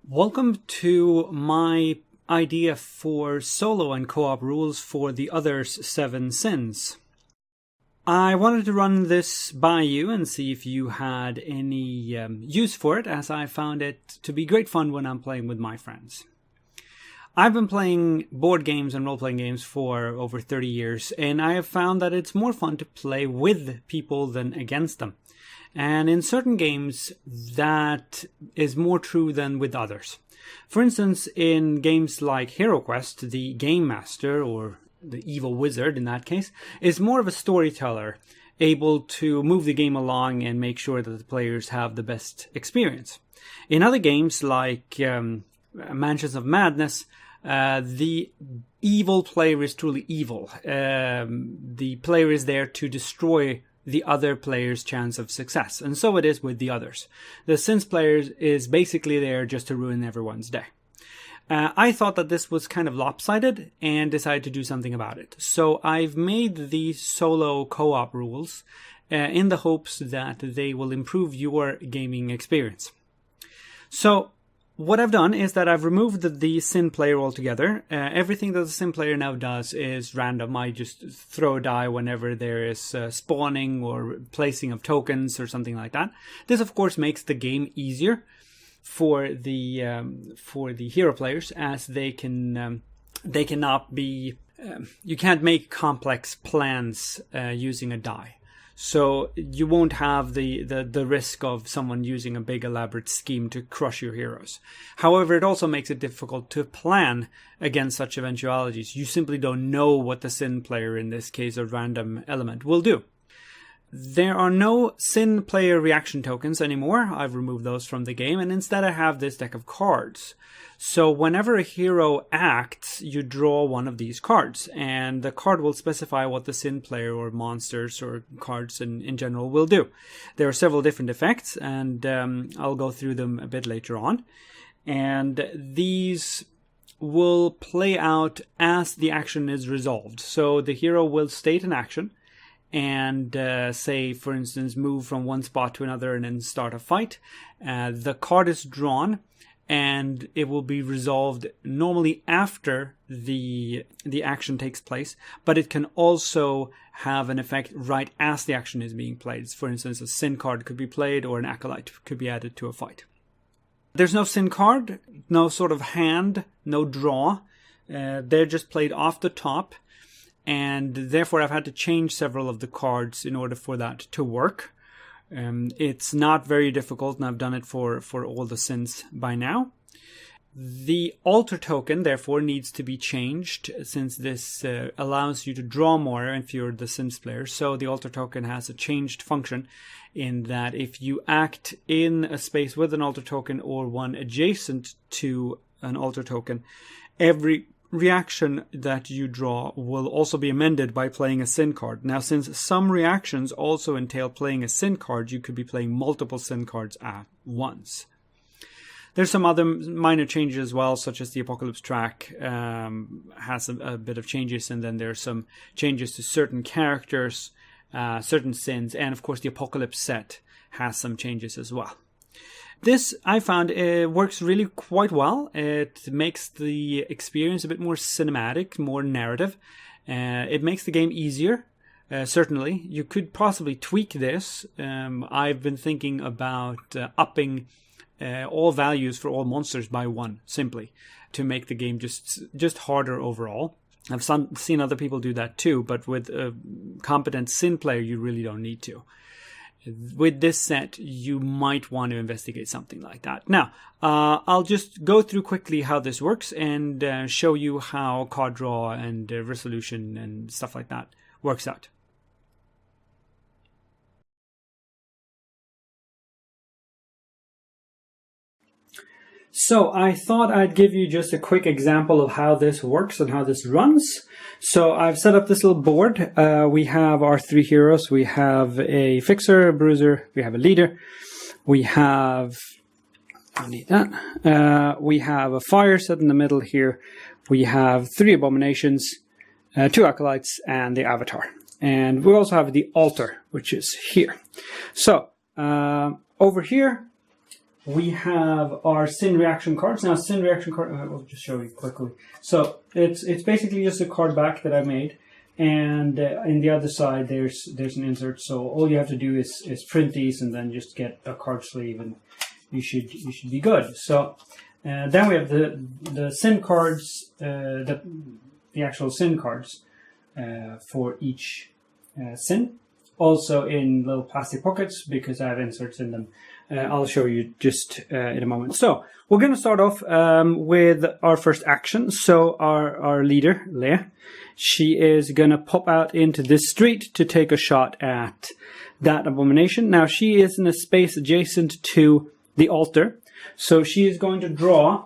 Welcome to my idea for solo and co-op rules for the Others 7 Sins. I wanted to run this by you and see if you had any use for it, as I found it to be great fun when I'm playing with my friends. I've been playing board games and role-playing games for over 30 years, and I have found that it's more fun to play with people than against them. And in certain games, that is more true than with others. For instance, in games like Hero Quest, the Game Master, or the evil wizard in that case, is more of a storyteller, able to move the game along and make sure that the players have the best experience. In other games like Mansions of Madness, the evil player is truly evil. The player is there to destroy the other player's chance of success, and so it is with the others. The Sins player is basically there just to ruin everyone's day. I thought that this was kind of lopsided and decided to do something about it. So I've made these solo co-op rules in the hopes that they will improve your gaming experience. So what I've done is that I've removed the Sin player altogether. Everything that the Sin player now does is random. I just throw a die whenever there is spawning or placing of tokens or something like that. This, of course, makes the game easier for the hero players, as they cannot be. You can't make complex plans using a die. So you won't have the risk of someone using a big elaborate scheme to crush your heroes. However, it also makes it difficult to plan against such eventualities. You simply don't know what the Sin player, in this case a random element, will do. There are no Sin player reaction tokens anymore. I've removed those from the game, and instead I have this deck of cards. So whenever a hero acts, you draw one of these cards, and the card will specify what the Sin player or monsters or cards in general will do. There are several different effects, and I'll go through them a bit later on. And these will play out as the action is resolved. So the hero will state an action and say, for instance, move from one spot to another and then start a fight. The card is drawn, and it will be resolved normally after the action takes place, but it can also have an effect right as the action is being played. For instance, a Sin card could be played, or an Acolyte could be added to a fight. There's no Sin card, no sort of hand, no draw. They're just played off the top, and therefore I've had to change several of the cards in order for that to work. It's not very difficult, and I've done it for all the Sins by now. The altar token, therefore, needs to be changed, since this allows you to draw more if you're the Sins player. So the altar token has a changed function, in that if you act in a space with an altar token or one adjacent to an altar token, every reaction that you draw will also be amended by playing a Sin card. Now, since some reactions also entail playing a Sin card, you could be playing multiple Sin cards at once. There's some other minor changes as well, such as the Apocalypse track has a bit of changes, and then there's some changes to certain characters, certain Sins, and of course the Apocalypse set has some changes as well. This, I found, works really quite well. It makes the experience a bit more cinematic, more narrative. It makes the game easier, certainly. You could possibly tweak this. I've been thinking about upping all values for all monsters by 1, simply, to make the game just harder overall. I've seen other people do that too, but with a competent Sin player, you really don't need to. With this set, you might want to investigate something like that. Now, I'll just go through quickly how this works and show you how card draw and resolution and stuff like that works out. So I thought I'd give you just a quick example of how this works and how this runs. So I've set up this little board. We have our 3 heroes. We have a fixer, a bruiser. We have a leader. We have, I don't need that. We have a fire set in the middle here. We have 3 abominations, 2 acolytes, and the avatar. And we also have the altar, which is here. So over here, we have our sin reaction cards. Now, sin reaction card, I'll just show you quickly. So it's basically just a card back that I made, and in the other side there's an insert. So all you have to do is print these and then just get a card sleeve, and you should be good. So then we have the sin cards, the actual sin cards for each sin. Also in little plastic pockets because I have inserts in them. I'll show you just in a moment. So we're going to start off with our first action. So our leader, Leia, she is going to pop out into this street to take a shot at that abomination. Now she is in a space adjacent to the altar. So she is going to draw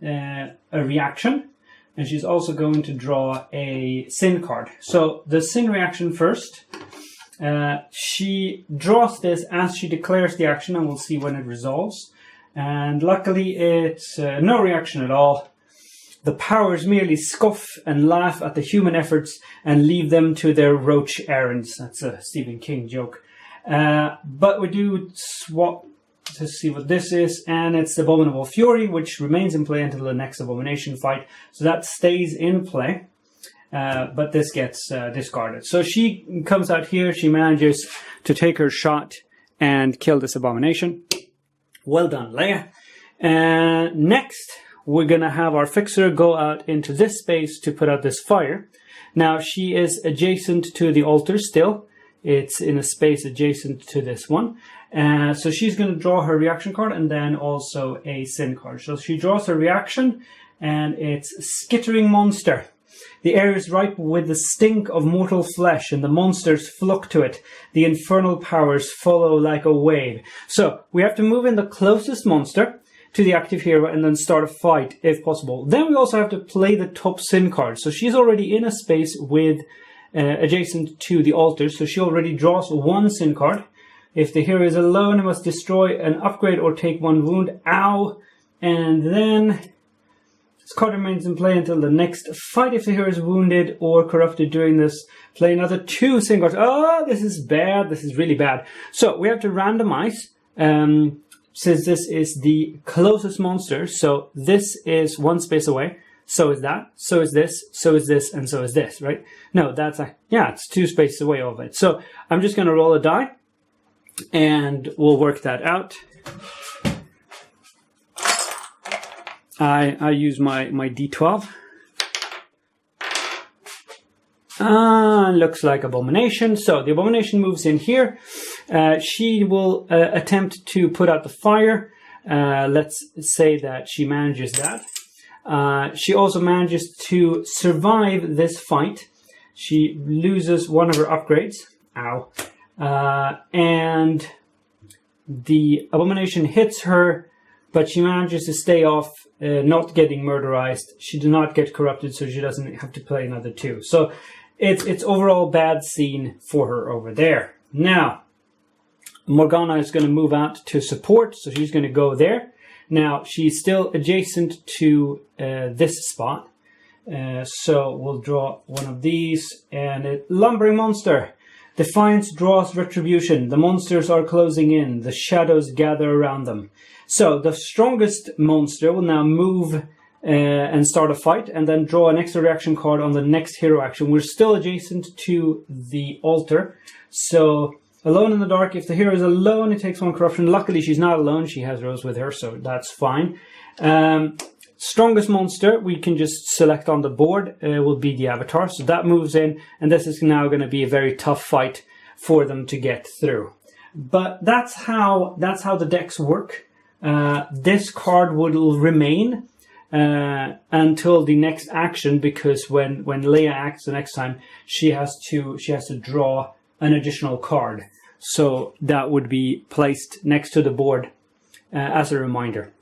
a reaction. And she's also going to draw a sin card. So the sin reaction first. She draws this as she declares the action, and we'll see when it resolves. And luckily it's no reaction at all. The powers merely scoff and laugh at the human efforts and leave them to their roach errands. That's a Stephen King joke. But we do swap to see what this is, and it's Abominable Fury, which remains in play until the next abomination fight. So that stays in play. But this gets discarded. So she comes out here, she manages to take her shot and kill this abomination. Well done, Leia. Next, we're going to have our fixer go out into this space to put out this fire. Now, she is adjacent to the altar still. It's in a space adjacent to this one. So she's going to draw her reaction card and then also a sin card. So she draws her reaction, and it's Skittering Monster. The air is ripe with the stink of mortal flesh, and the monsters flock to it. The infernal powers follow like a wave. So we have to move in the closest monster to the active hero and then start a fight if possible. Then we also have to play the top sin card. So she's already in a space with adjacent to the altar, so she already draws one sin card. If the hero is alone, he must destroy an upgrade or take one wound. Ow! And then this card remains in play until the next fight. If the hero is wounded or corrupted during this, play another 2 sin cards. Oh, this is bad. This is really bad. So we have to randomize. Since this is the closest monster, so this is one space away. So is that. So is this. So is this. And so is this, right? No, it's 2 spaces away of it. So I'm just going to roll a die, and we'll work that out. I use my D12. Looks like abomination. So the abomination moves in here. She will attempt to put out the fire. Let's say that she manages that. She also manages to survive this fight. She loses one of her upgrades. Ow. And the abomination hits her, but she manages to stay off, not getting murderized. She does not get corrupted, so she doesn't have to play another 2. So it's overall bad scene for her over there. Now, Morgana is going to move out to support, so she's going to go there. Now, she's still adjacent to this spot. So we'll draw one of these, and Lumbering Monster. Defiance draws retribution. The monsters are closing in. The shadows gather around them. So the strongest monster will now move and start a fight, and then draw an extra reaction card on the next hero action. We're still adjacent to the altar. So alone in the dark, if the hero is alone, it takes 1 corruption. Luckily, she's not alone. She has Rose with her, so that's fine. Strongest monster, we can just select on the board, will be the Avatar. So that moves in, and this is now going to be a very tough fight for them to get through. But that's how the decks work. This card will remain until the next action, because when Leia acts the next time, she has to draw an additional card. So that would be placed next to the board as a reminder.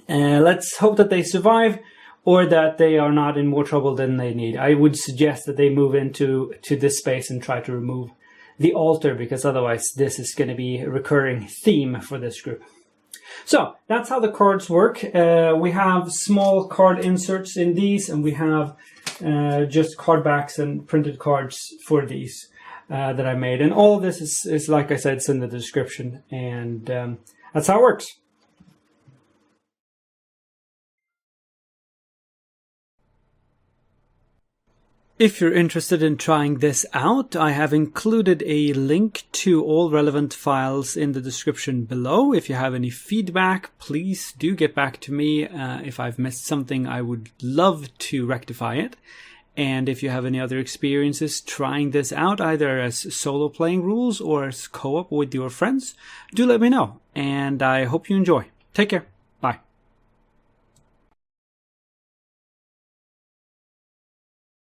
Let's hope that they survive, or that they are not in more trouble than they need. I would suggest that they move into this space and try to remove the altar, because otherwise this is going to be a recurring theme for this group. So that's how the cards work. We have small card inserts in these, and we have just card backs and printed cards for these that I made. And all of this is like I said, it's in the description, and that's how it works. If you're interested in trying this out, I have included a link to all relevant files in the description below. If you have any feedback, please do get back to me. If I've missed something, I would love to rectify it. And if you have any other experiences trying this out, either as solo playing rules or as co-op with your friends, do let me know. And I hope you enjoy. Take care.